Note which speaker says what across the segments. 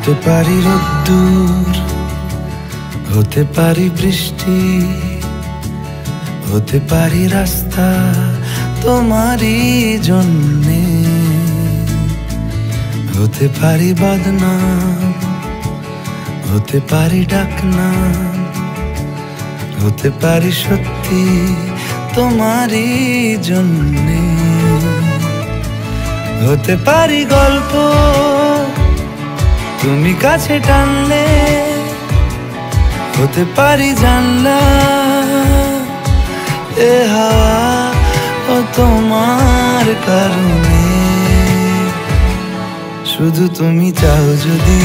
Speaker 1: হতে পারি রোদ্দুর, হতে পারি বৃষ্টি, হতে পারি রাস্তা তোমারই জন্যে, হতে পারি বদনাম, হতে পারি ডাকনাম, হতে পারি সত্যি তোমারই জন্যে, হতে পারি গল্প তুমি কাছে টানলে, হতে পারি জানলা এ হাওয়া ও তোমার কারণে। শুধু তুমি চাও যদি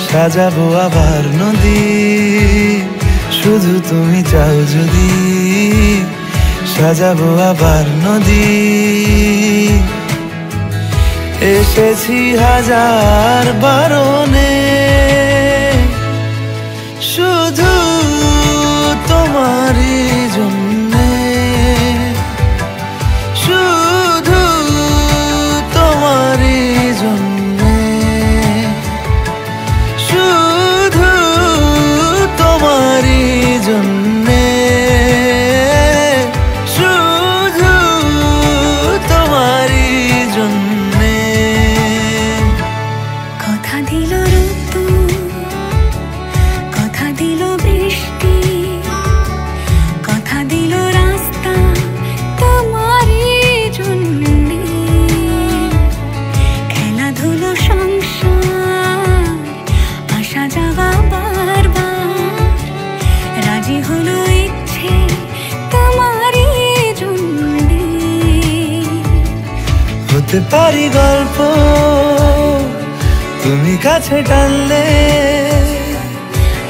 Speaker 1: সাজাবো আবার নদী, শুধু তুমি চাও যদি সাজাবো আবার নদী। এসেছি হাজার বারণে শুধু তোমারই জন্যে, শুধু তোমারই জন্যে, শুধু তোমারই জন্যে, শুধু তোমারই জন্যে।
Speaker 2: কথা দিল ঋতু, কথা দিল বৃষ্টি, কথা দিল রাস্তা তোমারই জন্যে, খেলাধুলো সংসার আসা যাওয়া বারবার, রাজি হলো ইচ্ছে তোমারই জন্যে।
Speaker 1: হতে পারি গল্প তুমি কাছে টানলে,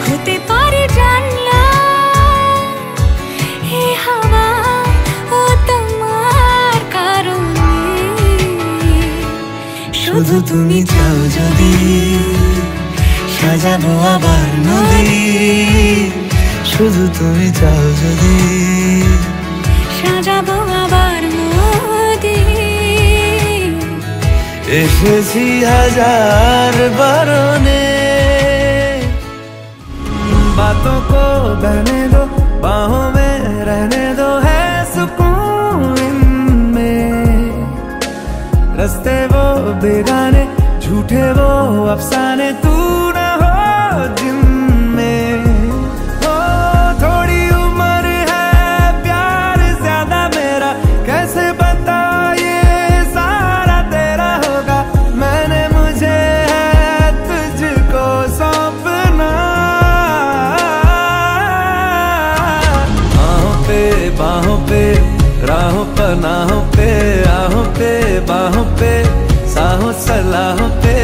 Speaker 2: হতে পারে জানলা এ হাওয়া ও তোমার কারণে।
Speaker 1: শুধু তুমি চাও যদি সাজাবো আবার নদী, শুধু তুমি চাও যদি
Speaker 2: সাজাবো আবার নদী।
Speaker 1: এসেছি হাজার বারণে। बातों को बहने दो, बाहों में रहने दो, है सुकून इनमें। रस्ते वो बेगाने, झूठे वो अफसाने, तू न हो जिनमें। हो थोड़ी उम्र है, प्यार ज्यादा मेरा, कैसे बता ये सारा तेरा होगा। मैंने मुझे है तुझको सौंपना, बाहों पे राहों पनाहों पे, आहों पे बाहों पे, साहों सलाहों पे।